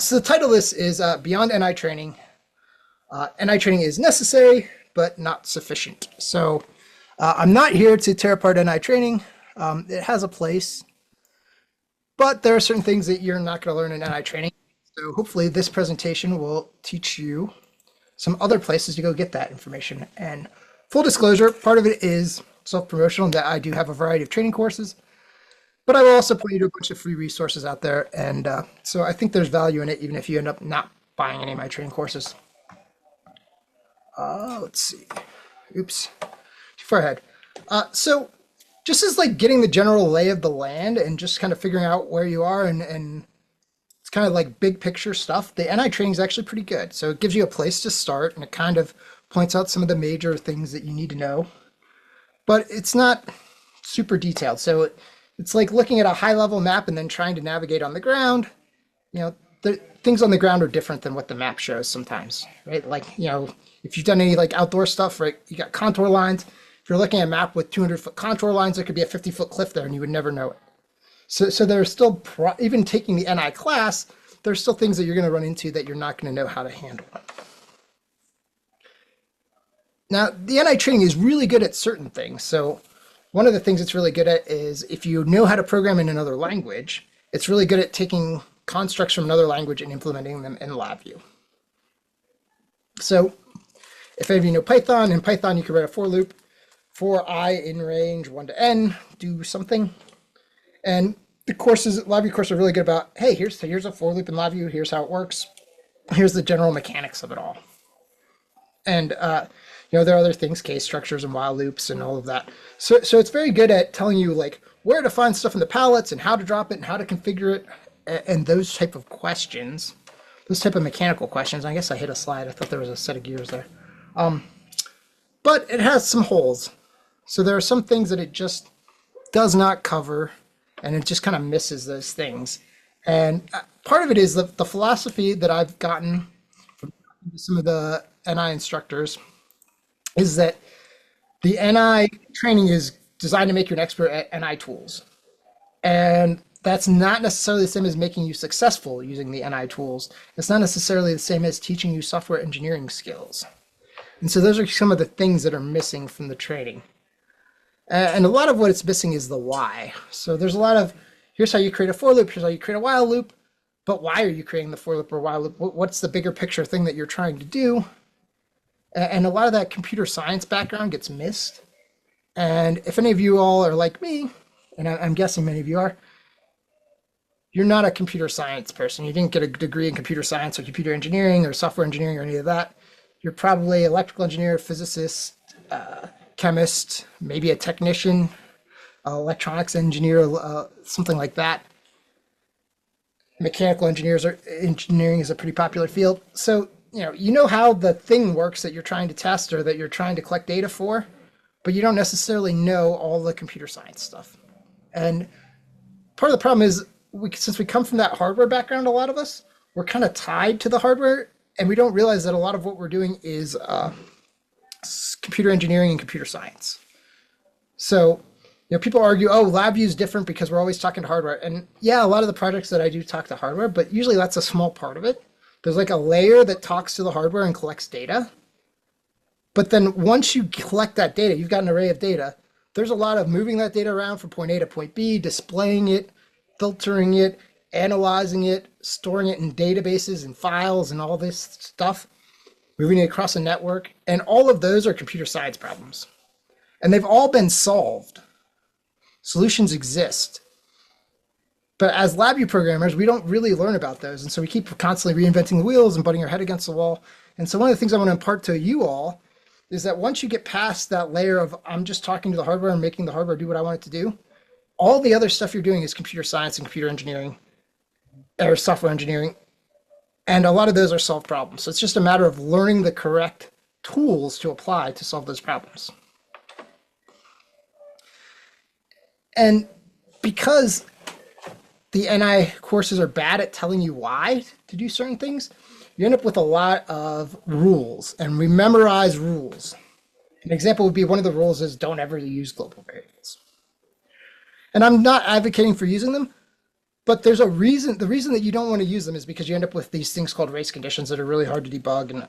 So the title of this is Beyond NI Training. NI training is necessary, but not sufficient. So I'm not here to tear apart NI training. It has a place, but there are certain things that you're not going to learn in NI training. So hopefully this presentation will teach you some other places to go get that information. And full disclosure, part of it is self-promotional, that I do have a variety of training courses, but I will also point you to a bunch of free resources out there. And so I think there's value in it, even if you end up not buying any of my training courses. Let's see. Oops, too far ahead. So just as like getting the general lay of the land and just kind of figuring out where you are, and it's kind of like big picture stuff, the NI training is actually pretty good. So it gives you a place to start, and it kind of points out some of the major things that you need to know, but it's not super detailed. So it's like looking at a high level map and then trying to navigate on the ground. You know, the things on the ground are different than what the map shows sometimes, right? Like, you know, if you've done any like outdoor stuff, right, you got contour lines. If you're looking at a map with 200-foot contour lines, there could be a 50-foot cliff there and you would never know it. So there's still, even taking the NI class, there's still things that you're going to run into that you're not going to know how to handle. Now, the NI training is really good at certain things. So one of the things it's really good at is if you know how to program in another language, it's really good at taking constructs from another language and implementing them in LabVIEW. So if any of you know Python, in Python you can write a for loop for I in range 1 to n, do something. And the courses, LabVIEW courses are really good about, hey, here's a for loop in LabVIEW, here's how it works, here's the general mechanics of it all. And you know, there are other things, case structures and while loops and all of that. So it's very good at telling you like where to find stuff in the palettes and how to drop it and how to configure it, and those type of questions, those type of mechanical questions. I guess I hit a slide. I thought there was a set of gears there. But it has some holes. So there are some things that it just does not cover, and it just kind of misses those things. And part of it is the philosophy that I've gotten from some of the NI instructors is that the NI training is designed to make you an expert at NI tools. And that's not necessarily the same as making you successful using the NI tools. It's not necessarily the same as teaching you software engineering skills. And so those are some of the things that are missing from the training. And a lot of what it's missing is the why. So there's a lot of, here's how you create a for loop, here's how you create a while loop, but why are you creating the for loop or while loop? What's the bigger picture thing that you're trying to do? And a lot of that computer science background gets missed. And if any of you all are like me, and I'm guessing many of you are, you're not a computer science person. You didn't get a degree in computer science or computer engineering or software engineering or any of that. You're probably electrical engineer, physicist, chemist, maybe a technician, electronics engineer, something like that. Mechanical engineering is a pretty popular field. So, you know how the thing works that you're trying to test or that you're trying to collect data for, but you don't necessarily know all the computer science stuff. And part of the problem is, since we come from that hardware background, a lot of us, we're kind of tied to the hardware, and we don't realize that a lot of what we're doing is computer engineering and computer science. So, people argue, oh, LabVIEW is different because we're always talking to hardware. And yeah, a lot of the projects that I do talk to hardware, but usually that's a small part of it. There's like a layer that talks to the hardware and collects data. But then once you collect that data, you've got an array of data. There's a lot of moving that data around from point A to point B, displaying it, filtering it, analyzing it, storing it in databases and files and all this stuff, moving it across a network. And all of those are computer science problems. And they've all been solved. Solutions exist. But as LabVIEW programmers, we don't really learn about those. And so we keep constantly reinventing the wheels and butting our head against the wall. And so one of the things I want to impart to you all is that once you get past that layer of I'm just talking to the hardware and making the hardware do what I want it to do, all the other stuff you're doing is computer science and computer engineering or software engineering. And a lot of those are solved problems. So it's just a matter of learning the correct tools to apply to solve those problems. And because the NI courses are bad at telling you why to do certain things, you end up with a lot of rules, and we memorize rules. An example would be one of the rules is don't ever use global variables. And I'm not advocating for using them, But there's a reason. The reason that you don't want to use them is because you end up with these things called race conditions that are really hard to debug.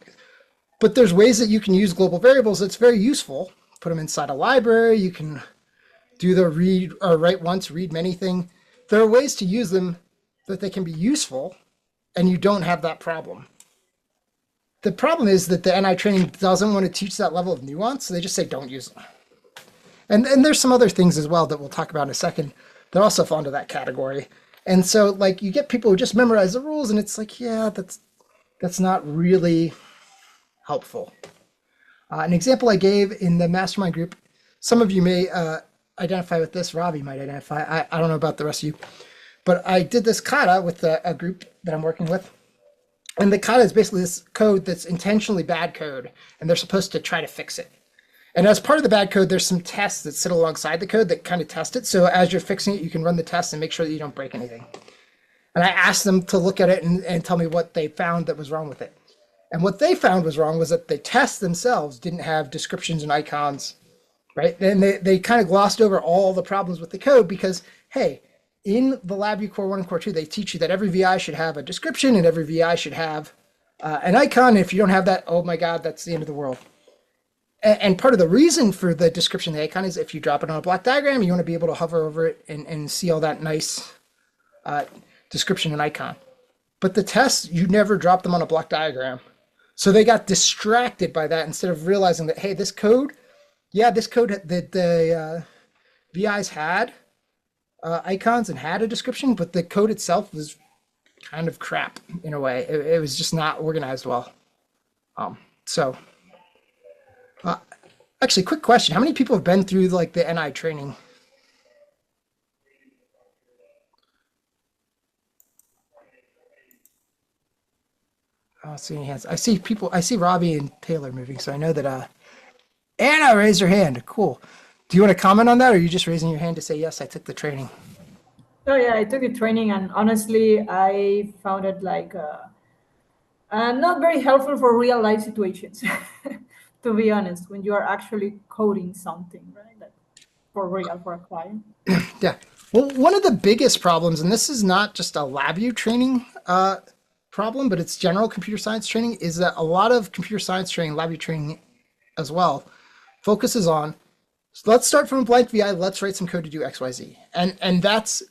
But there's ways that you can use global variables that's very useful. Put them inside a library. You can do the read or write once, read many thing. There are ways to use them that they can be useful, and you don't have that problem. The problem is that the NI training doesn't want to teach that level of nuance, so they just say don't use them. And there's some other things as well that we'll talk about in a second that also fall into that category. And so, like, you get people who just memorize the rules, and it's like, yeah, that's not really helpful. An example I gave in the mastermind group, some of you may identify with this. Ravi might identify. I don't know about the rest of you. But I did this kata with a group that I'm working with. And the kata is basically this code that's intentionally bad code, and they're supposed to try to fix it. And as part of the bad code, there's some tests that sit alongside the code that kind of test it. So as you're fixing it, you can run the tests and make sure that you don't break anything. And I asked them to look at it and tell me what they found that was wrong with it. And what they found was wrong was that the tests themselves didn't have descriptions and icons, right? And they kind of glossed over all the problems with the code because, hey, in the LabVIEW Core 1 and Core 2, they teach you that every VI should have a description and every VI should have an icon. And if you don't have that, oh my God, that's the end of the world. And part of the reason for the description of the icon is if you drop it on a block diagram, you want to be able to hover over it and see all that nice description and icon. But the tests, you never drop them on a block diagram. So they got distracted by that instead of realizing that, hey, this code, this code that the VIs had icons and had a description, but the code itself was kind of crap in a way. It was just not organized well. Actually, quick question. How many people have been through like the NI training? Oh, see any hands. I see people. I see Robbie and Taylor moving, so I know that Anna raised her hand. Cool. Do you want to comment on that, or are you just raising your hand to say, yes, I took the training? Oh, yeah, I took the training, and honestly, I found it like not very helpful for real life situations, to be honest, when you are actually coding something, right? Like for real, for a client. Yeah. Well, one of the biggest problems, and this is not just a LabVIEW training problem, but it's general computer science training, is that a lot of computer science training, LabVIEW training as well, focuses on, so let's start from a blank VI, let's write some code to do XYZ. And that's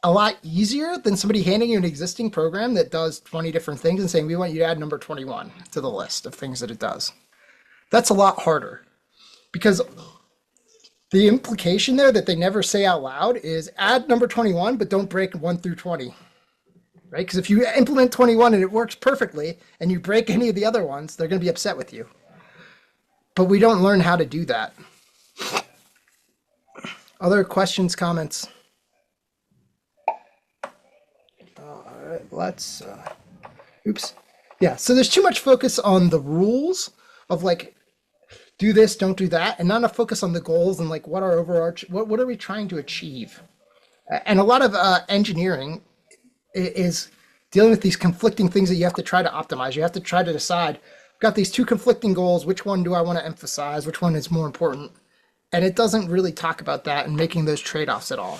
a lot easier than somebody handing you an existing program that does 20 different things and saying, we want you to add number 21 to the list of things that it does. That's a lot harder because the implication there that they never say out loud is add number 21, but don't break 1 through 20, right? Because if you implement 21 and it works perfectly and you break any of the other ones, they're going to be upset with you. But we don't learn how to do that. Other questions, comments? All right, let's, oops. Yeah, so there's too much focus on the rules of like, do this, don't do that, and not enough focus on the goals and like what are what are we trying to achieve? And a lot of engineering is dealing with these conflicting things that you have to try to optimize. You have to try to decide, I've got these two conflicting goals, which one do I want to emphasize, which one is more important? And it doesn't really talk about that and making those trade-offs at all.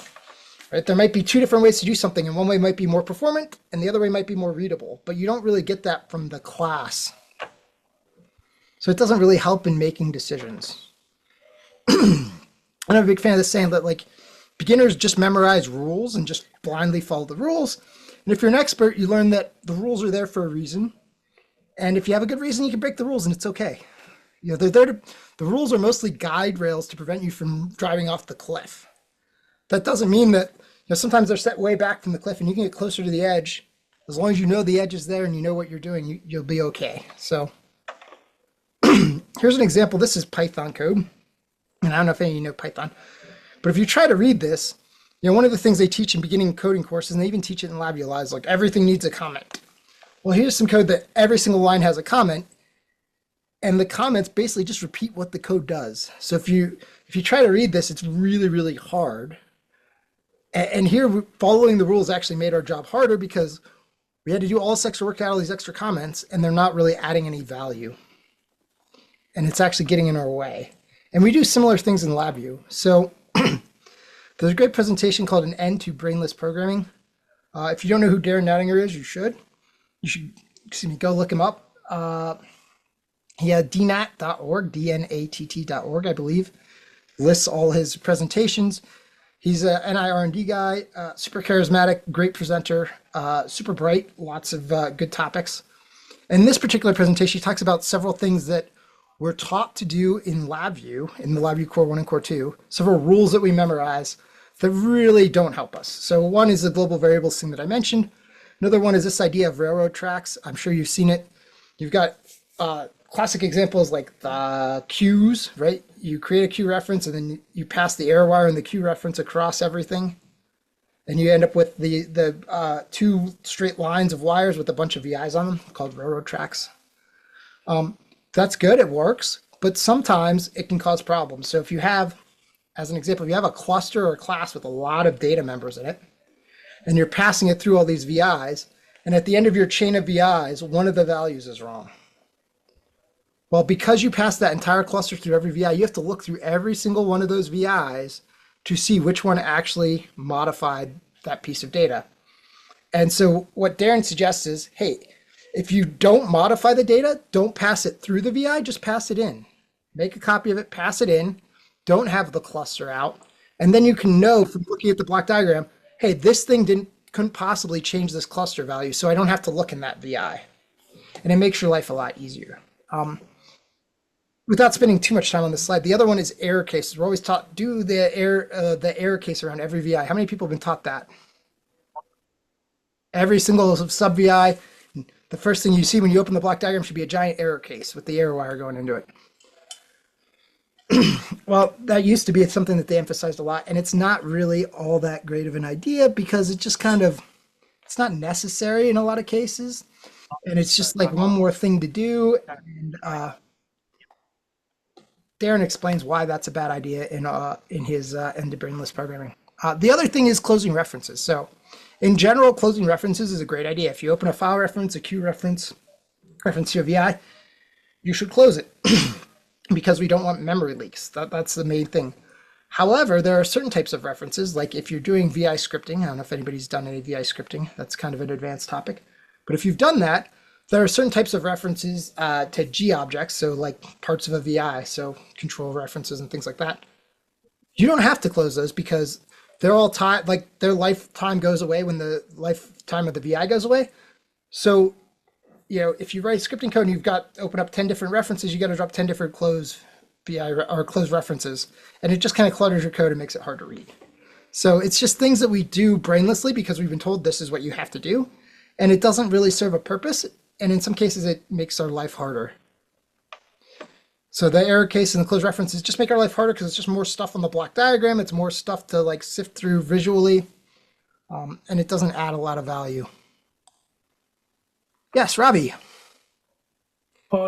Right? There might be two different ways to do something, and one way might be more performant, and the other way might be more readable, but you don't really get that from the class. So it doesn't really help in making decisions. And I'm a big fan of this saying that like beginners just memorize rules and just blindly follow the rules. And if you're an expert, you learn that the rules are there for a reason. And if you have a good reason, you can break the rules and it's okay. You know, they're there the rules are mostly guide rails to prevent you from driving off the cliff. That doesn't mean that, sometimes they're set way back from the cliff and you can get closer to the edge. As long as you know the edge is there and you know what you're doing, you'll be okay. So here's an example. This is Python code. And I don't know if any of you know Python, but if you try to read this, one of the things they teach in beginning coding courses, and they even teach it in LabVIEW Live, is like everything needs a comment. Well, here's some code that every single line has a comment, and the comments basically just repeat what the code does. So if you try to read this, it's really, really hard. And here, following the rules actually made our job harder because we had to do all this extra work, out all these extra comments, and they're not really adding any value. And it's actually getting in our way. And we do similar things in LabVIEW. So there's a great presentation called An End to Brainless Programming If you don't know who Darren Nattinger is, you should. Go look him up. He had dnat.org, dnatt.org, I believe, lists all his presentations. He's an NI R&D guy, super charismatic, great presenter, super bright, lots of good topics. In this particular presentation, he talks about several things that we're taught to do in LabVIEW, in the LabVIEW Core 1 and Core 2, several rules that we memorize that really don't help us. So one is the global variables thing that I mentioned. Another one is this idea of railroad tracks. I'm sure you've seen it. You've got classic examples like the queues, right? You create a queue reference and then you pass the error wire and the queue reference across everything. And you end up with the two straight lines of wires with a bunch of VIs on them called railroad tracks. That's good, it works, but sometimes it can cause problems. So if you have, as an example, if you have a cluster or a class with a lot of data members in it, and you're passing it through all these VIs, and at the end of your chain of VIs, one of the values is wrong. Well, because you pass that entire cluster through every VI, you have to look through every single one of those VIs to see which one actually modified that piece of data. And so what Darren suggests is, hey, if you don't modify the data, don't pass it through the VI, just pass it in. Make a copy of it, pass it in, don't have the cluster out, and then you can know from looking at the block diagram, hey, this thing couldn't possibly change this cluster value, so I don't have to look in that VI. And it makes your life a lot easier. Without spending too much time on this slide, the other one is error cases. We're always taught, do the error case around every VI. How many people have been taught that? Every single sub-VI, the first thing you see when you open the block diagram should be a giant error case with the error wire going into it. Well, that used to be something that they emphasized a lot, and it's not really all that great of an idea because it just it's not necessary in a lot of cases. And it's just like one more thing to do. And Darren explains why that's a bad idea in his in the Brainless programming. The other thing is closing references. So in general, closing references is a great idea. If you open a file reference, a queue reference to a VI, you should close it because we don't want memory leaks. That's the main thing. However, there are certain types of references, like if you're doing VI scripting. I don't know if anybody's done any VI scripting. That's kind of an advanced topic. But if you've done that, there are certain types of references to G objects, so like parts of a VI, so control references and things like that. You don't have to close those because they're all time, like their lifetime goes away when the lifetime of the VI goes away. So, if you write scripting code and you've got open up 10 different references, you got to drop 10 different close VI or close references, and it just kind of clutters your code and makes it hard to read. So it's just things that we do brainlessly because we've been told this is what you have to do, and it doesn't really serve a purpose. And in some cases, it makes our life harder. So the error case and the closed references just make our life harder because it's just more stuff on the block diagram. It's more stuff to like sift through visually, and it doesn't add a lot of value. Yes, Robbie.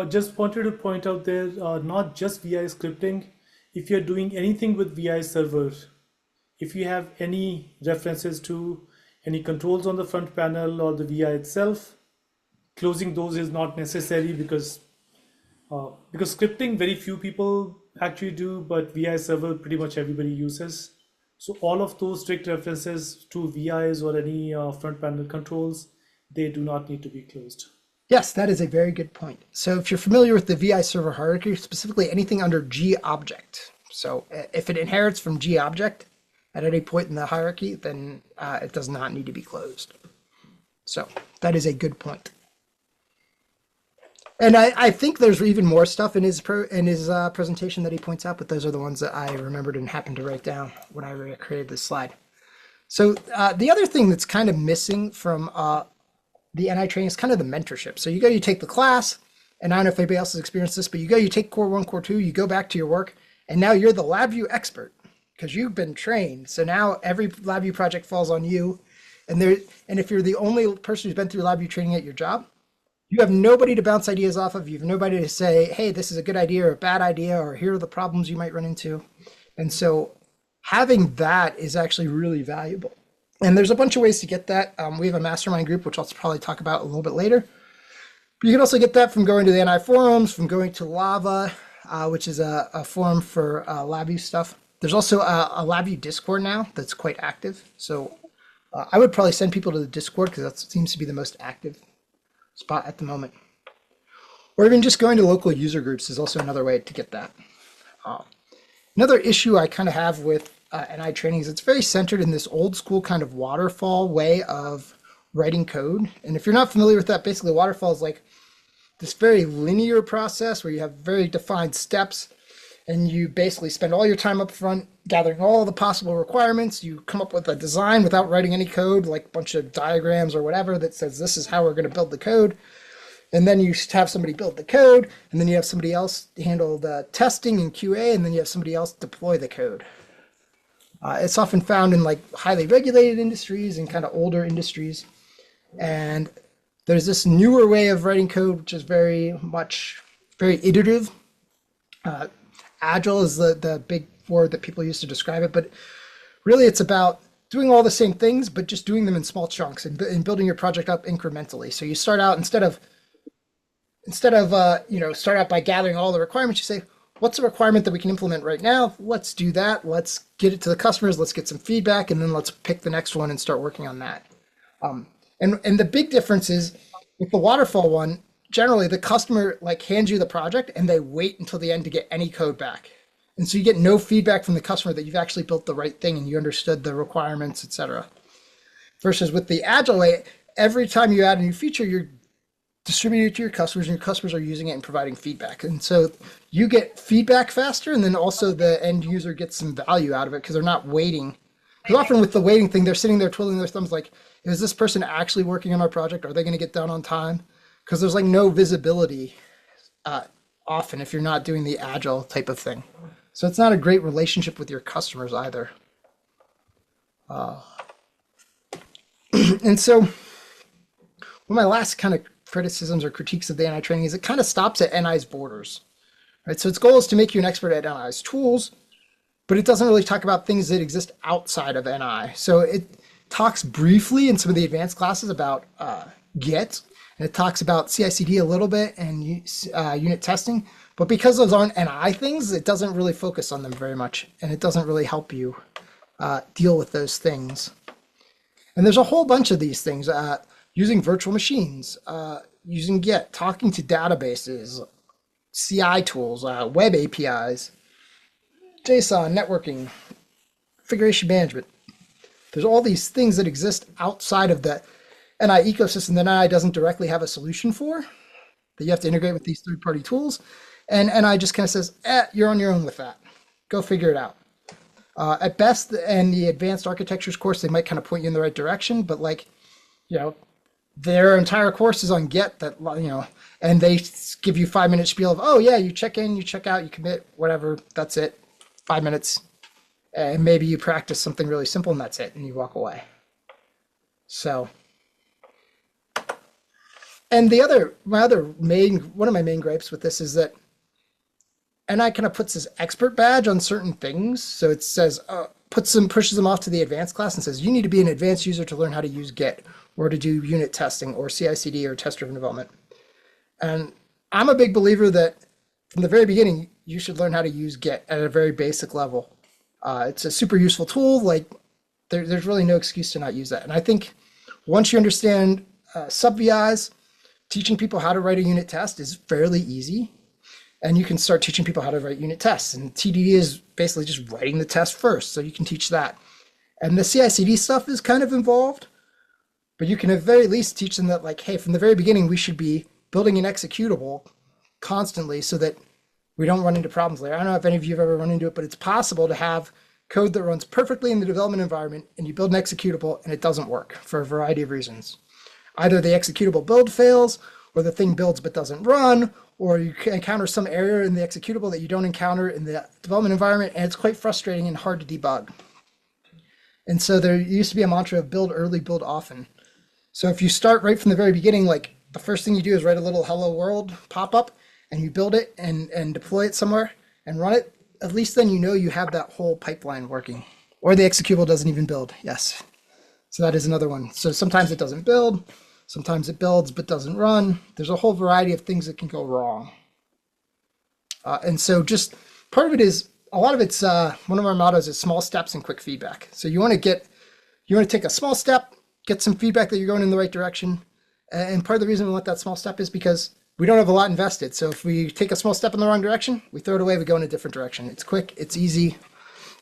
Just wanted to point out there, not just VI scripting. If you're doing anything with VI servers, if you have any references to any controls on the front panel or the VI itself, closing those is not necessary because scripting very few people actually do, but VI server pretty much everybody uses. So all of those strict references to VIs or any front panel controls, they do not need to be closed. Yes, that is a very good point. So if you're familiar with the VI server hierarchy, specifically anything under G object. So if it inherits from G object at any point in the hierarchy, then it does not need to be closed. So that is a good point. And I think there's even more stuff in his presentation that he points out, but those are the ones that I remembered and happened to write down when I created this slide. So the other thing that's kind of missing from the NI training is kind of the mentorship. So you take the class, and I don't know if anybody else has experienced this, but you take Core 1, Core 2, you go back to your work, and now you're the LabVIEW expert because you've been trained. So now every LabVIEW project falls on you. And if you're the only person who's been through LabVIEW training at your job, you have nobody to bounce ideas off of. You have nobody to say, hey, this is a good idea or a bad idea, or here are the problems you might run into. And so having that is actually really valuable. And there's a bunch of ways to get that. We have a mastermind group, which I'll probably talk about a little bit later. But you can also get that from going to the NI forums, from going to Lava, which is a forum for LabVIEW stuff. There's also a LabVIEW Discord now that's quite active. So I would probably send people to the Discord because that seems to be the most active spot at the moment. Or even just going to local user groups is also another way to get that. Another issue I kind of have with NI training is it's very centered in this old school kind of waterfall way of writing code. And if you're not familiar with that, basically waterfall is like this very linear process where you have very defined steps and you basically spend all your time up front gathering all the possible requirements. You come up with a design without writing any code, like a bunch of diagrams or whatever that says this is how we're going to build the code. And then you have somebody build the code, and then you have somebody else handle the testing and QA, and then you have somebody else deploy the code. It's often found in like highly regulated industries and kind of older industries. And there's this newer way of writing code, which is very iterative. Agile is the big word that people use to describe it, but really it's about doing all the same things, but just doing them in small chunks and building your project up incrementally. So you start out instead of start out by gathering all the requirements, you say, what's a requirement that we can implement right now? Let's do that. Let's get it to the customers. Let's get some feedback, and then let's pick the next one and start working on that. And the big difference is with the waterfall one, generally the customer like hands you the project and they wait until the end to get any code back. And so you get no feedback from the customer that you've actually built the right thing and you understood the requirements, etc. Versus with the Agile way, every time you add a new feature, you're distributing it to your customers and your customers are using it and providing feedback. And so you get feedback faster, and then also the end user gets some value out of it because they're not waiting. Because often with the waiting thing, they're sitting there twiddling their thumbs like, is this person actually working on our project? Are they going to get done on time? Because there's like no visibility often if you're not doing the Agile type of thing. So it's not a great relationship with your customers either. And so one of my last kind of criticisms or critiques of the NI training is it kind of stops at NI's borders, right? So its goal is to make you an expert at NI's tools, but it doesn't really talk about things that exist outside of NI. So it talks briefly in some of the advanced classes about Git, and it talks about CI/CD a little bit and unit testing, but because those aren't NI things, it doesn't really focus on them very much, and it doesn't really help you deal with those things. And there's a whole bunch of these things. Using virtual machines, using Git, talking to databases, CI tools, web APIs, JSON, networking, configuration management. There's all these things that exist outside of the NI ecosystem that NI doesn't directly have a solution for, that you have to integrate with these third-party tools. And NI just kind of says, you're on your own with that. Go figure it out. At best, in the advanced architectures course, they might kind of point you in the right direction, but like, their entire course is on Git that, and they give you 5-minute spiel of, oh yeah, you check in, you check out, you commit, whatever, that's it, 5 minutes. And maybe you practice something really simple and that's it, and you walk away. So, and one of my main gripes with this is that NI kind of puts this expert badge on certain things. So it says, pushes them off to the advanced class and says, you need to be an advanced user to learn how to use Git or to do unit testing or CI/CD or test-driven development. And I'm a big believer that from the very beginning, you should learn how to use Git at a very basic level. It's a super useful tool. Like there's really no excuse to not use that. And I think once you understand sub-VIs, teaching people how to write a unit test is fairly easy. And you can start teaching people how to write unit tests. And TDD is basically just writing the test first, so you can teach that. And the CI/CD stuff is kind of involved, but you can at the very least teach them that, like, hey, from the very beginning, we should be building an executable constantly so that we don't run into problems later. I don't know if any of you have ever run into it, but it's possible to have code that runs perfectly in the development environment, and you build an executable, and it doesn't work for a variety of reasons. Either the executable build fails, or the thing builds but doesn't run, or you encounter some error in the executable that you don't encounter in the development environment, and it's quite frustrating and hard to debug. And so there used to be a mantra of build early, build often. So if you start right from the very beginning, like the first thing you do is write a little hello world pop-up, and you build it and deploy it somewhere and run it, at least then you have that whole pipeline working. Or the executable doesn't even build, yes. So that is another one. So sometimes it doesn't build, sometimes it builds but doesn't run. There's a whole variety of things that can go wrong. And so just part of it is, a lot of it's, one of our mottos is small steps and quick feedback. So you want to get You want to take a small step, get some feedback that you're going in the right direction. And part of the reason we want that small step is because we don't have a lot invested. So if we take a small step in the wrong direction, we throw it away, we go in a different direction. It's quick, it's easy,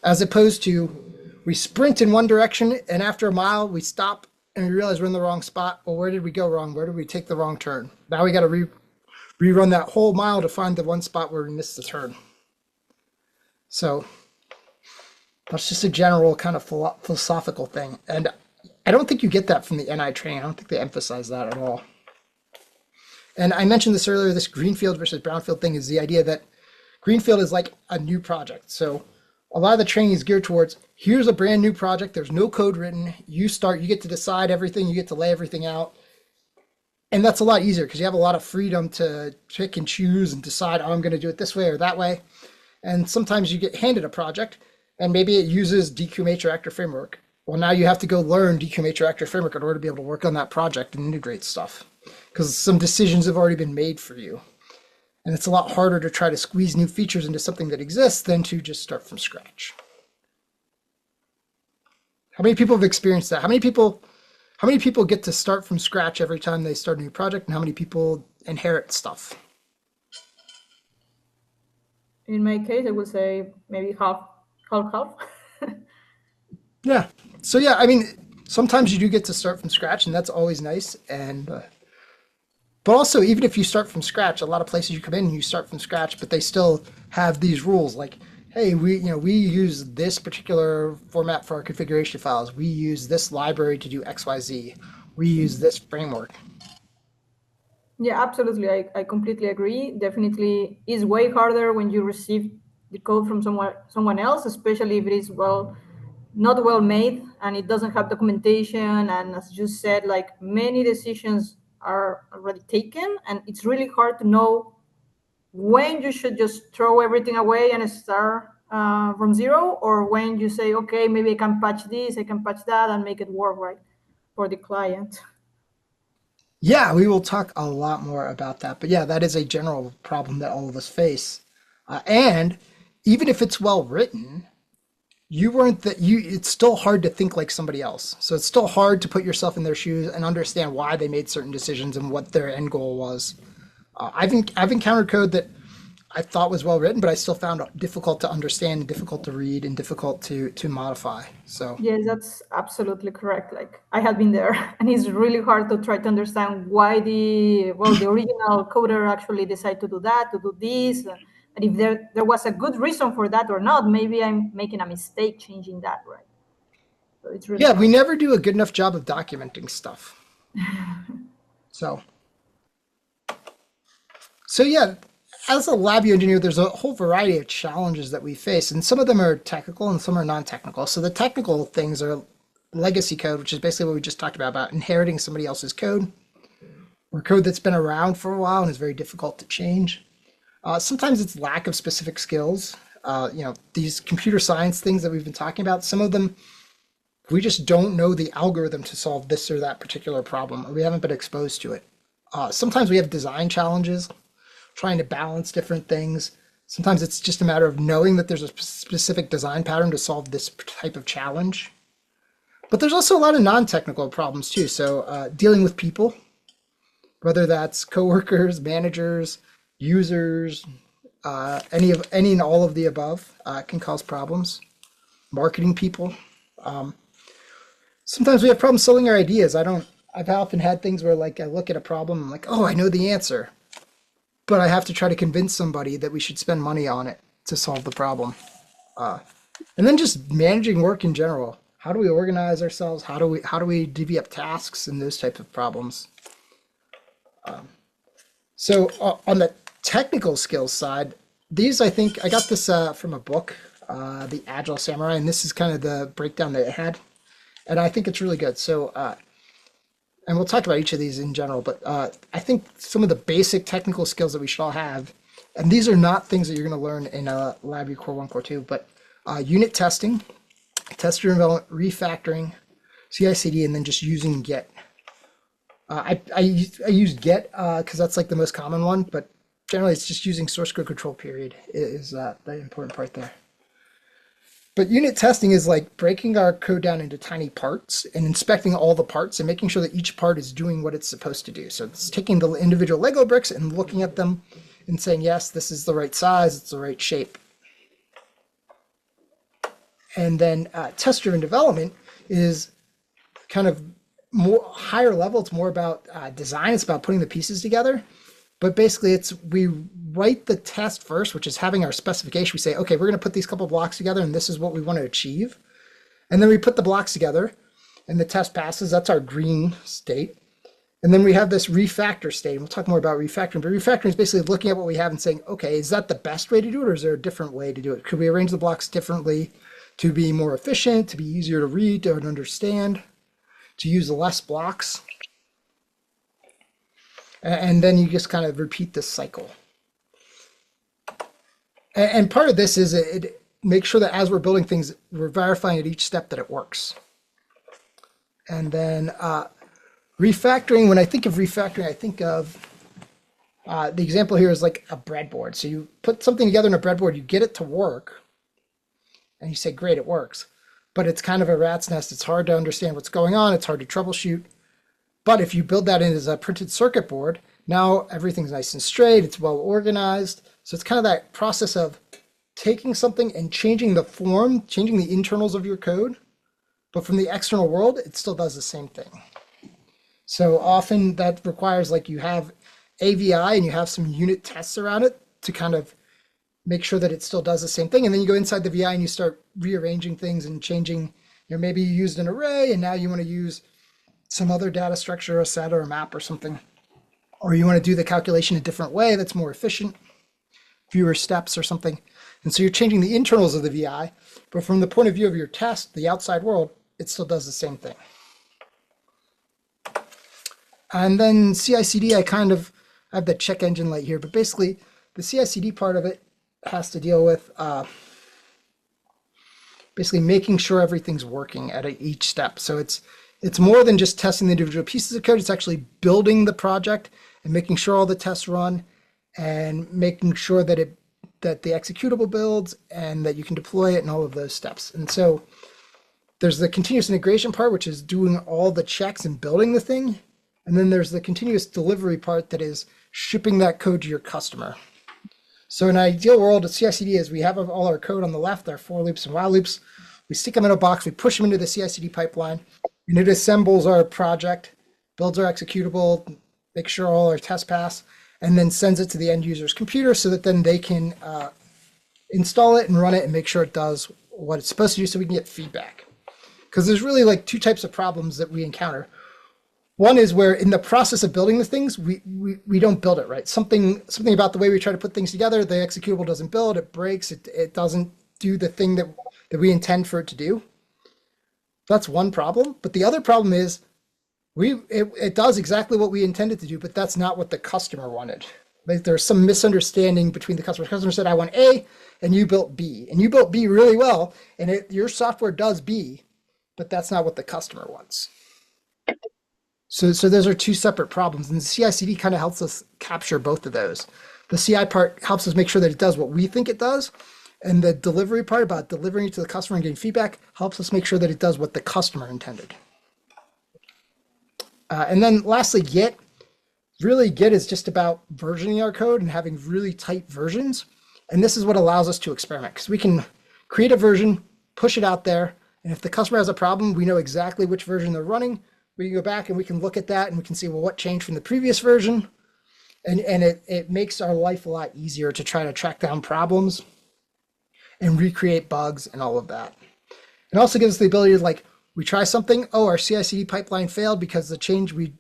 as opposed to we sprint in one direction and after a mile we stop and we realize we're in the wrong spot. Well, where did we go wrong? Where did we take the wrong turn? Now we got to rerun that whole mile to find the one spot where we missed the turn. So that's just a general kind of philosophical thing. And I don't think you get that from the NI training. I don't think they emphasize that at all. And I mentioned this earlier, this greenfield versus brownfield thing is the idea that greenfield is like a new project. So a lot of the training is geared towards, here's a brand new project. There's no code written. You get to decide everything. You get to lay everything out. And that's a lot easier because you have a lot of freedom to pick and choose and decide, oh, I'm going to do it this way or that way. And sometimes you get handed a project and maybe it uses DQMH or Actor Framework. Well, now you have to go learn DQMH or Actor Framework in order to be able to work on that project and integrate stuff because some decisions have already been made for you. And it's a lot harder to try to squeeze new features into something that exists than to just start from scratch. How many people have experienced that? How many people get to start from scratch every time they start a new project, and how many people inherit stuff? In my case, I would say maybe half. Yeah. So yeah, I mean, sometimes you do get to start from scratch, and that's always nice. And but also, even if you start from scratch, a lot of places you come in and you start from scratch, but they still have these rules like, hey, we use this particular format for our configuration files. We use this library to do XYZ. We use this framework. Yeah, absolutely. I completely agree. Definitely is way harder when you receive the code from someone else, especially if it is not well made and it doesn't have documentation. And as you said, like many decisions are already taken, and it's really hard to know when you should just throw everything away and start from zero, or when you say, okay, maybe I can patch this, I can patch that, and make it work right for the client. Yeah, we will talk a lot more about that. But yeah, that is a general problem that all of us face. And even if it's well written, it's still hard to think like somebody else. So it's still hard to put yourself in their shoes and understand why they made certain decisions and what their end goal was. I've encountered code that I thought was well written, but I still found it difficult to understand, difficult to read, and difficult to modify. So yes, that's absolutely correct. Like I have been there, and it's really hard to try to understand why the original coder actually decided to do that, to do this, and if there was a good reason for that or not. Maybe I'm making a mistake changing that, right? So it's really yeah, hard. we never do a good enough job of documenting stuff. So yeah. As a LabVIEW engineer, there's a whole variety of challenges that we face, and some of them are technical and some are non-technical. So the technical things are legacy code, which is basically what we just talked about inheriting somebody else's code, or code that's been around for a while and is very difficult to change. Sometimes it's lack of specific skills. These computer science things that we've been talking about, some of them, we just don't know the algorithm to solve this or that particular problem, or we haven't been exposed to it. Sometimes we have design challenges, trying to balance different things. Sometimes it's just a matter of knowing that there's a specific design pattern to solve this type of challenge. But there's also a lot of non-technical problems too. So dealing with people, whether that's coworkers, managers, users, any and all of the above can cause problems. Marketing people. Sometimes we have problems selling our ideas. I've often had things where like I look at a problem, I'm like, oh, I know the answer. But I have to try to convince somebody that we should spend money on it to solve the problem. And then just managing work in general. How do we organize ourselves? How do we divvy up tasks and those types of problems? So on the technical skills side, these I think I got this from a book, the Agile Samurai, and this is kind of the breakdown that it had, and I think it's really good. So. And we'll talk about each of these in general, but I think some of the basic technical skills that we should all have, and these are not things that you're going to learn in LabVIEW Core 1, Core 2, but unit testing, test-driven development, refactoring, CI/CD, and then just using Git. I use Git because that's like the most common one, but generally it's just using source code control period is the important part there. But unit testing is like breaking our code down into tiny parts and inspecting all the parts and making sure that each part is doing what it's supposed to do. So it's taking the individual Lego bricks and looking at them and saying, yes, this is the right size, it's the right shape. And then test-driven development is kind of more higher level. It's more about design. It's about putting the pieces together. But basically, we write the test first, which is having our specification. We say, okay, we're going to put these couple blocks together, and this is what we want to achieve. And then we put the blocks together, and the test passes. That's our green state. And then we have this refactor state. We'll talk more about refactoring. But refactoring is basically looking at what we have and saying, okay, is that the best way to do it, or is there a different way to do it? Could we arrange the blocks differently to be more efficient, to be easier to read and understand, to use less blocks? And then you just kind of repeat this cycle. And part of this is it makes sure that as we're building things, we're verifying at each step that it works. And then refactoring, when I think of refactoring, I think of the example here is like a breadboard. So you put something together in a breadboard, you get it to work, and you say, great, it works. But it's kind of a rat's nest. It's hard to understand what's going on. It's hard to troubleshoot. But if you build that in as a printed circuit board, now everything's nice and straight. It's well organized. So it's kind of that process of taking something and changing the form, changing the internals of your code. But from the external world, it still does the same thing. So often that requires like you have AVI and you have some unit tests around it to kind of make sure that it still does the same thing. And then you go inside the VI and you start rearranging things and changing, maybe you used an array and now you want to use some other data structure, a set or a map or something. Or you want to do the calculation a different way that's more efficient, fewer steps or something. And so you're changing the internals of the VI, but from the point of view of your test, the outside world, it still does the same thing. And then CI/CD, I have the check engine light here, but basically the CI/CD part of it has to deal with basically making sure everything's working at each step. So it's more than just testing the individual pieces of code. It's actually building the project and making sure all the tests run and making sure that the executable builds and that you can deploy it and all of those steps. And so there's the continuous integration part, which is doing all the checks and building the thing. And then there's the continuous delivery part that is shipping that code to your customer. So in an ideal world, CI/CD is we have all our code on the left, our for loops and while loops. We stick them in a box, we push them into the CI/CD pipeline, and it assembles our project, builds our executable, makes sure all our tests pass, and then sends it to the end user's computer so that then they can install it and run it and make sure it does what it's supposed to do so we can get feedback. Because there's really like two types of problems that we encounter. One is where in the process of building the things, we don't build it right. Something about the way we try to put things together, the executable doesn't build, it breaks, it doesn't do the thing that we intend for it to do. That's one problem. But the other problem is it does exactly what we intended to do, but that's not what the customer wanted. Like there's some misunderstanding between the customer. The customer said, I want A, and you built B. And you built B really well, and your software does B, but that's not what the customer wants. So those are two separate problems, and the CI/CD kind of helps us capture both of those. The CI part helps us make sure that it does what we think it does, and the delivery part about delivering it to the customer and getting feedback helps us make sure that it does what the customer intended. And then lastly, Git. Really, Git is just about versioning our code and having really tight versions, and this is what allows us to experiment, because we can create a version, push it out there, and if the customer has a problem, we know exactly which version they're running. We can go back and we can look at that and we can see, well, what changed from the previous version? And it makes our life a lot easier to try to track down problems and recreate bugs and all of that. It also gives us the ability to, like, we try something, oh, our CI/CD pipeline failed because the change we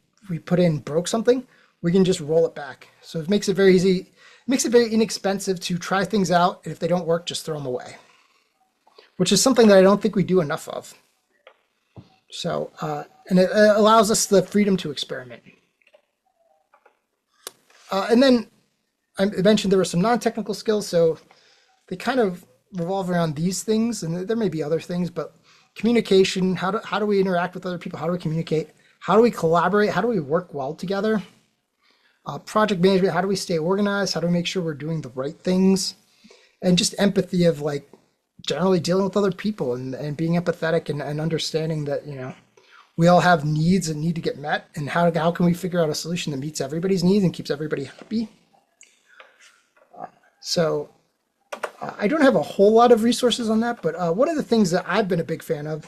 put in broke something. We can just roll it back. So it makes it very easy. It makes it very inexpensive to try things out. And if they don't work, just throw them away, which is something that I don't think we do enough of. So, and it allows us the freedom to experiment. And then I mentioned there were some non-technical skills, so they kind of revolve around these things, and there may be other things, but communication, how do we interact with other people? How do we communicate? How do we collaborate? How do we work well together? Project management, how do we stay organized? How do we make sure we're doing the right things? And just empathy of, like, generally dealing with other people and being empathetic and understanding that, we all have needs and need to get met, and how can we figure out a solution that meets everybody's needs and keeps everybody happy. So I don't have a whole lot of resources on that, but one of the things that I've been a big fan of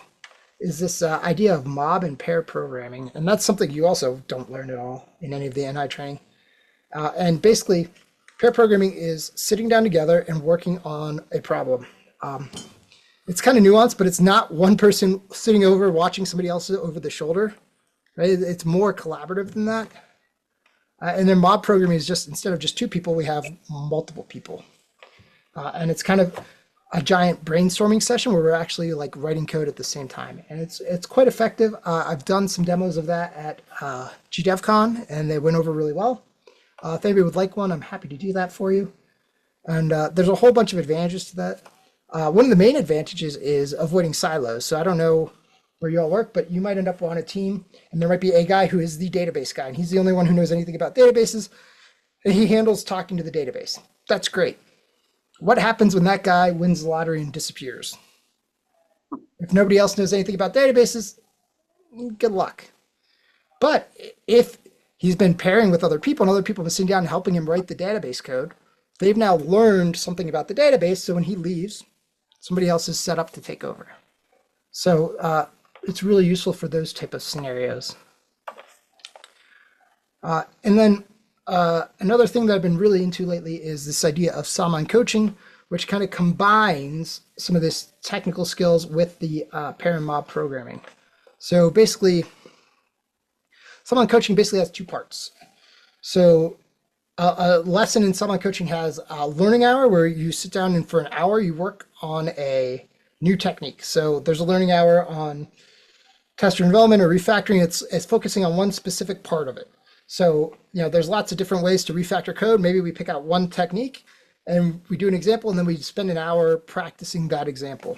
is this idea of mob and pair programming. And that's something you also don't learn at all in any of the NI training. And basically, pair programming is sitting down together and working on a problem. It's kind of nuanced, but it's not one person sitting over watching somebody else over the shoulder, right? It's more collaborative than that. And then mob programming is just, instead of just two people, we have multiple people. And it's kind of a giant brainstorming session where we're actually like writing code at the same time. And it's quite effective. I've done some demos of that at GDevCon, and they went over really well. If anybody would like one, I'm happy to do that for you. And there's a whole bunch of advantages to that. One of the main advantages is avoiding silos. So I don't know where you all work, but you might end up on a team, and there might be a guy who is the database guy, and he's the only one who knows anything about databases, and he handles talking to the database. That's great. What happens when that guy wins the lottery and disappears? If nobody else knows anything about databases, good luck. But if he's been pairing with other people, and other people have been sitting down and helping him write the database code, they've now learned something about the database, so when he leaves, somebody else is set up to take over. So it's really useful for those type of scenarios. And then another thing that I've been really into lately is this idea of Salmon coaching, which kind of combines some of this technical skills with the pair and mob programming. So basically, Salmon coaching basically has two parts. So a lesson in Salmon coaching has a learning hour where you sit down and for an hour you work on a new technique. So there's a learning hour on test-driven development or refactoring. It's focusing on one specific part of it. So, there's lots of different ways to refactor code. Maybe we pick out one technique and we do an example, and then we spend an hour practicing that example.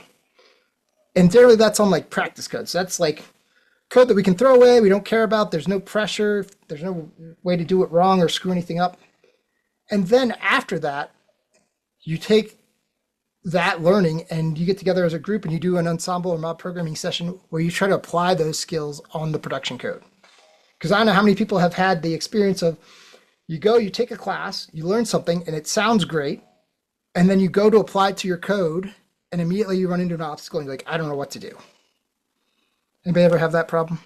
And generally that's on like practice code. So that's like code that we can throw away, we don't care about, there's no pressure, there's no way to do it wrong or screw anything up. And then after that, you take that learning and you get together as a group and you do an ensemble or mob programming session where you try to apply those skills on the production code. Because I don't know how many people have had the experience of you take a class, you learn something and it sounds great, and then you go to apply it to your code and immediately you run into an obstacle and you're like, I don't know what to do. Anybody ever have that problem?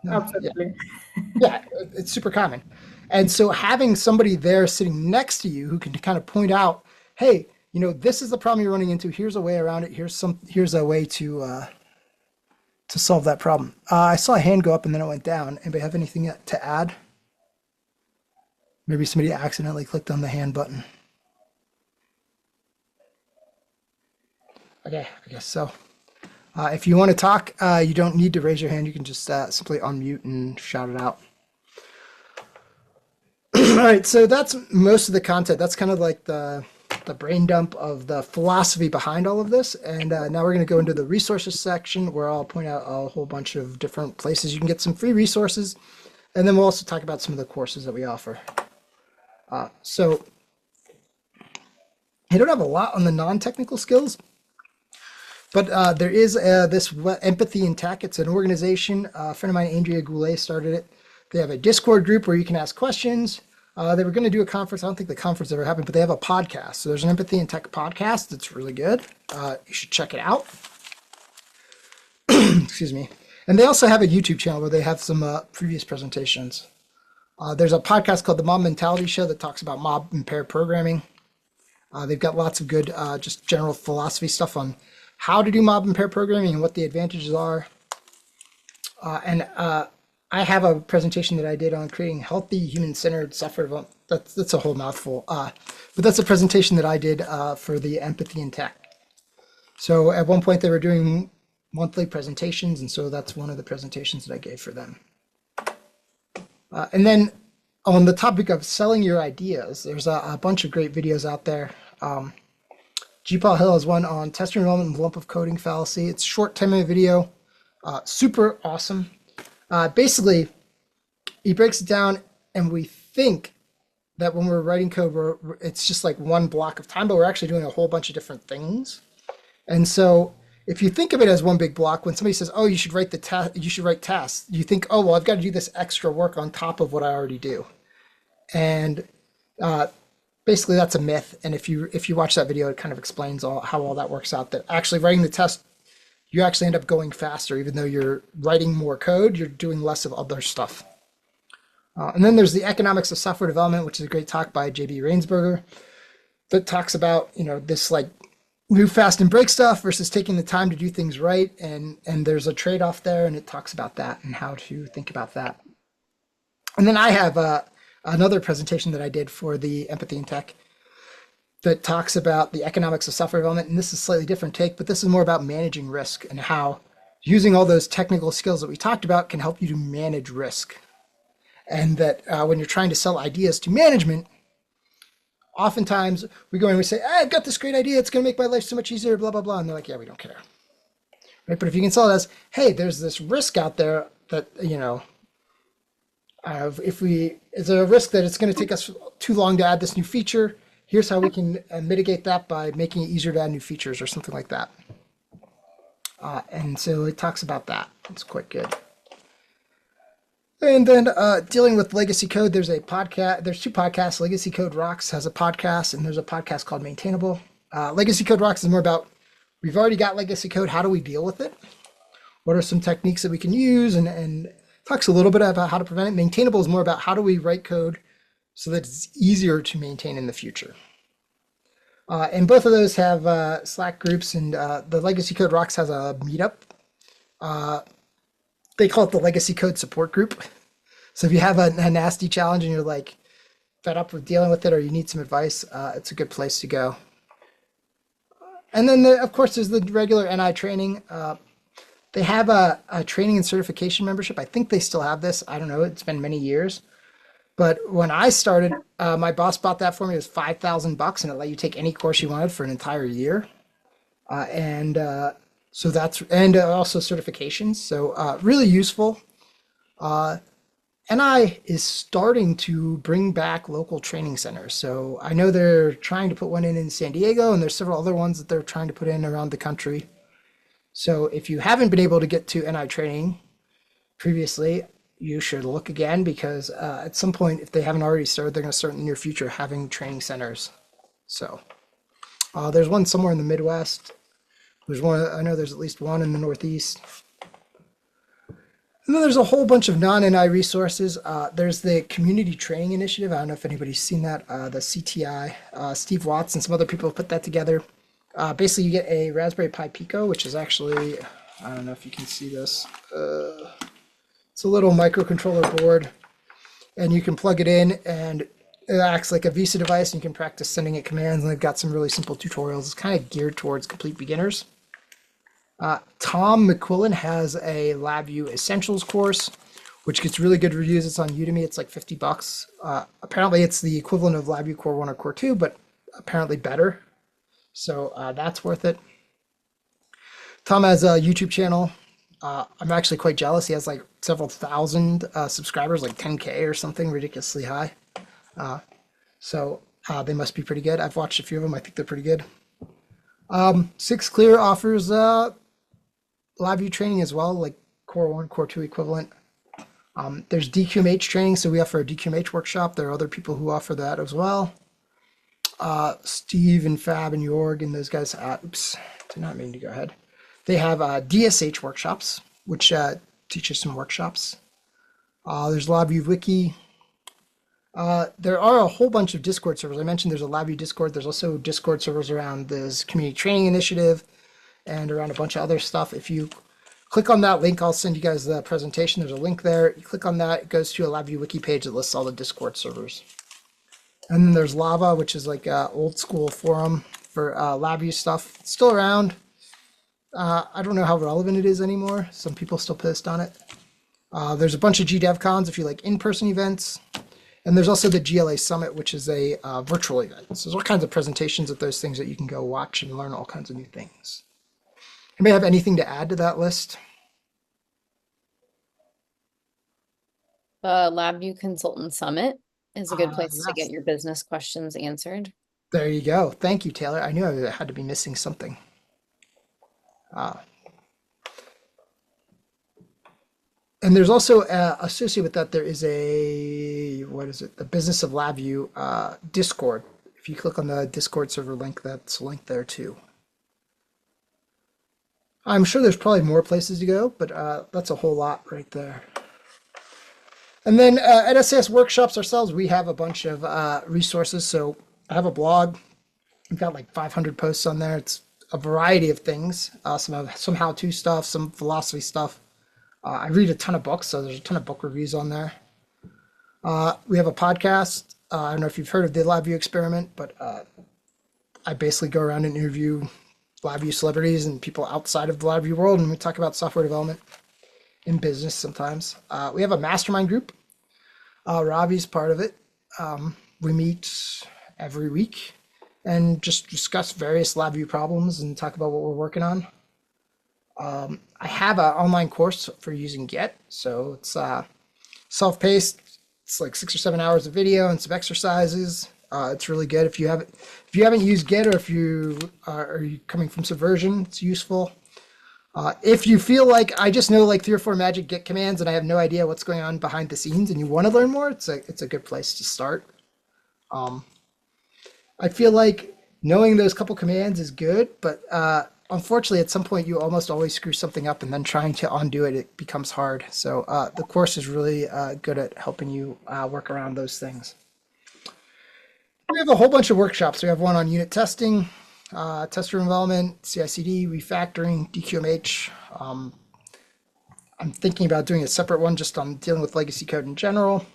No? Absolutely. Yeah, it's super common. And so having somebody there sitting next to you who can kind of point out, hey, this is the problem you're running into. Here's a way around it. Here's a way to solve that problem. I saw a hand go up and then it went down. Anybody have anything to add? Maybe somebody accidentally clicked on the hand button. Okay, I guess so. If you want to talk, you don't need to raise your hand. You can just simply unmute and shout it out. All right, so that's most of the content. That's kind of like the brain dump of the philosophy behind all of this. And now we're going to go into the resources section where I'll point out a whole bunch of different places you can get some free resources. And then we'll also talk about some of the courses that we offer. So I don't have a lot on the non-technical skills, but there is this Empathy in Tech. It's an organization. A friend of mine, Andrea Goulet, started it. They have a Discord group where you can ask questions. They were going to do a conference. I don't think the conference ever happened, but they have a podcast. So there's an Empathy in Tech podcast that's really good. You should check it out. Excuse me. And they also have a YouTube channel where they have some previous presentations. There's a podcast called The Mob Mentality Show that talks about mob and pair programming. They've got lots of good just general philosophy stuff on how to do mob and pair programming and what the advantages are. And I have a presentation that I did on creating healthy human-centered software development. That's a whole mouthful. But that's a presentation that I did for the Empathy in Tech. So at one point they were doing monthly presentations, and so that's one of the presentations that I gave for them. And then on the topic of selling your ideas, there's a bunch of great videos out there. GeePaw Hill has one on test enrollment and lump of coding fallacy. It's a short 10-minute video, super awesome. Basically, he breaks it down, and we think that when we're writing code, it's just like one block of time, but we're actually doing a whole bunch of different things. And so if you think of it as one big block, when somebody says, "Oh, you should write you should write tasks," you think, "Oh, well, I've got to do this extra work on top of what I already do." And basically, that's a myth. And if you watch that video, it kind of explains how all that works out. That actually writing the test, you actually end up going faster, even though you're writing more code. You're doing less of other stuff. And then there's the economics of software development, which is a great talk by J.B. Rainsberger that talks about, this like move fast and break stuff versus taking the time to do things right. And there's a trade-off there, and it talks about that and how to think about that. And then I have another presentation that I did for the Empathy in Tech that talks about the economics of software development. And this is a slightly different take, but this is more about managing risk and how using all those technical skills that we talked about can help you to manage risk. And that when you're trying to sell ideas to management, oftentimes we go in and we say, I've got this great idea. It's going to make my life so much easier, blah, blah, blah. And they're like, yeah, we don't care. Right? But if you can sell it as, hey, there's this risk out there that, is there a risk that it's going to take us too long to add this new feature? Here's how we can mitigate that by making it easier to add new features or something like that. And so it talks about that. It's quite good. And then dealing with legacy code, there's a podcast. There's two podcasts. Legacy Code Rocks has a podcast, and there's a podcast called Maintainable. Legacy Code Rocks is more about, we've already got legacy code. How do we deal with it? What are some techniques that we can use? And talks a little bit about how to prevent it. Maintainable is more about how do we write code so that it's easier to maintain in the future. And both of those have Slack groups, and the Legacy Code Rocks has a meetup. They call it the Legacy Code Support Group. So if you have a nasty challenge and you're like fed up with dealing with it, or you need some advice, it's a good place to go. And then, of course, there's the regular NI training. They have a training and certification membership. I think they still have this. I don't know. It's been many years. But when I started, my boss bought that for me. It was $5,000, and it let you take any course you wanted for an entire year. So that's, and also certifications. So really useful. NI is starting to bring back local training centers. So I know they're trying to put one in San Diego, and there's several other ones that they're trying to put in around the country. So if you haven't been able to get to NI training previously, you should look again, because at some point, if they haven't already started, they're going to start in the near future having training centers. So there's one somewhere in the Midwest. There's one, I know there's at least one in the Northeast. And then there's a whole bunch of non-NI resources. There's the Community Training Initiative. I don't know if anybody's seen that, the CTI. Steve Watts and some other people have put that together. Basically, you get a Raspberry Pi Pico, which is actually, I don't know if you can see this. It's a little microcontroller board, and you can plug it in, and it acts like a VESA device, and you can practice sending it commands, and they've got some really simple tutorials. It's kind of geared towards complete beginners. Tom McQuillan has a LabVIEW Essentials course, which gets really good reviews. It's on Udemy. It's like $50. Apparently, it's the equivalent of LabVIEW Core 1 or Core 2, but apparently better. So that's worth it. Tom has a YouTube channel. I'm actually quite jealous. He has like several thousand subscribers, like 10K or something ridiculously high. So they must be pretty good. I've watched a few of them. I think they're pretty good. SixClear offers LabVIEW training as well, like Core 1, Core 2 equivalent. There's DQMH training, so we offer a DQMH workshop. There are other people who offer that as well. Steve and Fab and Jorg and those guys, oops, did not mean to go ahead. They have DSH Workshops, which teaches some workshops. There's LabVIEW Wiki. There are a whole bunch of Discord servers. I mentioned there's a LabVIEW Discord. There's also Discord servers around this Community Training Initiative and around a bunch of other stuff. If you click on that link, I'll send you guys the presentation. There's a link there. You click on that, it goes to a LabVIEW Wiki page that lists all the Discord servers. And then there's Lava, which is like an old school forum for LabVIEW stuff. It's still around. I don't know how relevant it is anymore. Some people still pissed on it. There's a bunch of GDevCons if you like in-person events. And there's also the GLA Summit, which is a virtual event. So there's all kinds of presentations of those things that you can go watch and learn all kinds of new things. Anybody have anything to add to that list? The LabVIEW Consultant Summit is a good place to Yes. get your business questions answered. There you go. Thank you, Taylor. I knew I had to be missing something. And there's also associated with that, there is the Business of LabVIEW Discord. If you click on the Discord server link, that's linked there too. I'm sure there's probably more places to go, but that's a whole lot right there. And then at SAS Workshops ourselves, we have a bunch of resources. So I have a blog. We've got like 500 posts on there. It's a variety of things, some how-to stuff, some philosophy stuff. I read a ton of books, so there's a ton of book reviews on there. We have a podcast. I don't know if you've heard of the LabVIEW experiment, but I basically go around and interview LabVIEW celebrities and people outside of the LabVIEW world, and we talk about software development in business sometimes. We have a mastermind group. Robbie's part of it. We meet every week and just discuss various LabVIEW problems and talk about what we're working on. I have an online course for using Git, so it's self-paced. It's like 6 or 7 hours of video and some exercises. It's really good. If you haven't used Git, or if you are coming from Subversion, it's useful. If you feel like I just know like 3 or 4 magic Git commands and I have no idea what's going on behind the scenes and you want to learn more, it's a good place to start. I feel like knowing those couple commands is good, but unfortunately, at some point, you almost always screw something up, and then trying to undo it, it becomes hard. So the course is really good at helping you work around those things. We have a whole bunch of workshops. We have one on unit testing, test room development, CI/CD, refactoring, DQMH. I'm thinking about doing a separate one just on dealing with legacy code in general.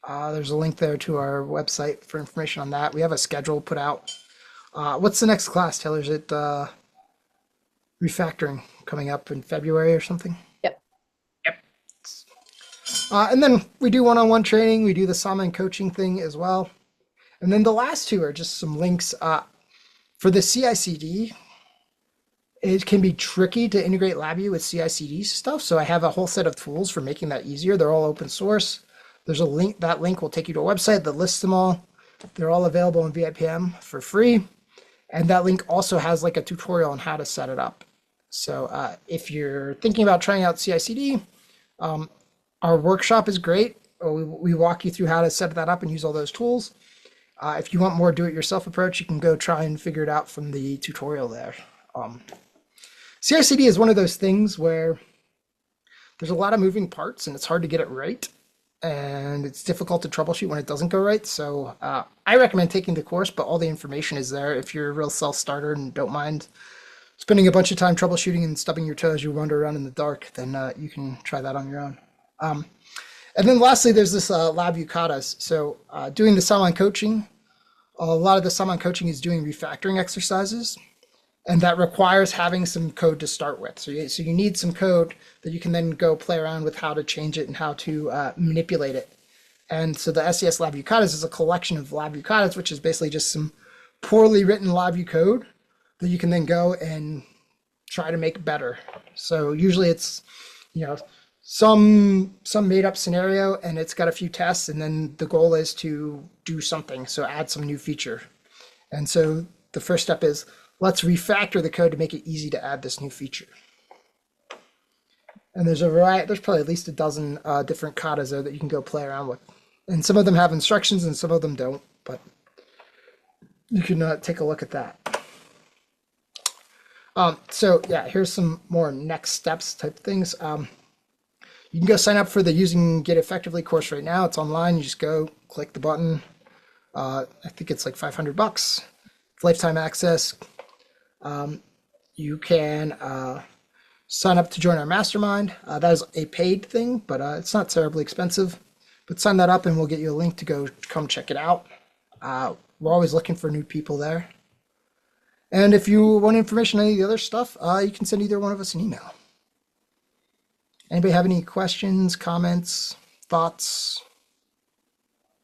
There's a link there to our website for information on that. We have a schedule put out. What's the next class, Taylor? Is it refactoring coming up in February or something? Yep. And then we do one-on-one training. We do the Sama coaching thing as well. And then the last two are just some links. For the CI/CD, it can be tricky to integrate LabVIEW with CI/CD stuff. So I have a whole set of tools for making that easier. They're all open source. There's a link. That link will take you to a website that lists them all. They're all available in VIPM for free. And that link also has like a tutorial on how to set it up. So if you're thinking about trying out CI/CD, our workshop is great. We walk you through how to set that up and use all those tools. If you want more do-it-yourself approach, you can go try and figure it out from the tutorial there. CI/CD is one of those things where there's a lot of moving parts and it's hard to get it right. And it's difficult to troubleshoot when it doesn't go right. So I recommend taking the course, but all the information is there. If you're a real self-starter and don't mind spending a bunch of time troubleshooting and stubbing your toes, you wander around in the dark, then you can try that on your own. And then lastly, there's this LabVIEW Katas. So doing the Saman coaching, a lot of the Saman coaching is doing refactoring exercises. And that requires having some code to start with. So you need some code that you can then go play around with how to change it and how to manipulate it. And so the SAS LabVIEW Katas is a collection of LabVIEW Katas, which is basically just some poorly written LabVIEW code that you can then go and try to make better. So usually it's, some made up scenario and it's got a few tests, and then the goal is to do something. So add some new feature. And so the first step is, let's refactor the code to make it easy to add this new feature. And there's a variety, there's probably at least a dozen different katas there that you can go play around with. And some of them have instructions and some of them don't, but you can take a look at that. So yeah, here's some more next steps type things. You can go sign up for the Using Git Effectively course right now. It's online. You just go click the button. I think it's like $500. Lifetime access. You can sign up to join our mastermind. That is a paid thing, but it's not terribly expensive. But sign that up and we'll get you a link to come check it out. We're always looking for new people there. And if you want information on any of the other stuff, you can send either one of us an email. Anybody have any questions, comments, thoughts?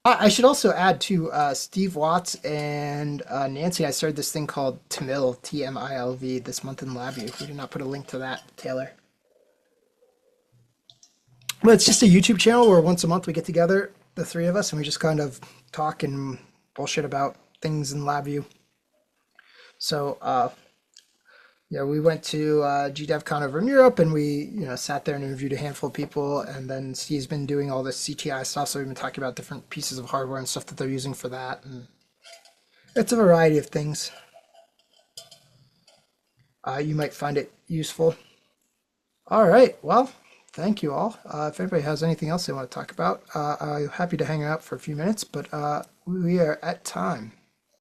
I should also add to Steve Watts and Nancy. I started this thing called Tamil, T-M-I-L-V, this month in LabVIEW. We did not put a link to that, Taylor. But it's just a YouTube channel where once a month we get together, the three of us, and we just kind of talk and bullshit about things in LabVIEW. So, Yeah, we went to GDevCon over in Europe, and we sat there and interviewed a handful of people. And then Steve's been doing all this CTI stuff, so we've been talking about different pieces of hardware and stuff that they're using for that. And it's a variety of things. You might find it useful. All right, well, thank you all. If anybody has anything else they want to talk about, I'm happy to hang out for a few minutes, but we are at time.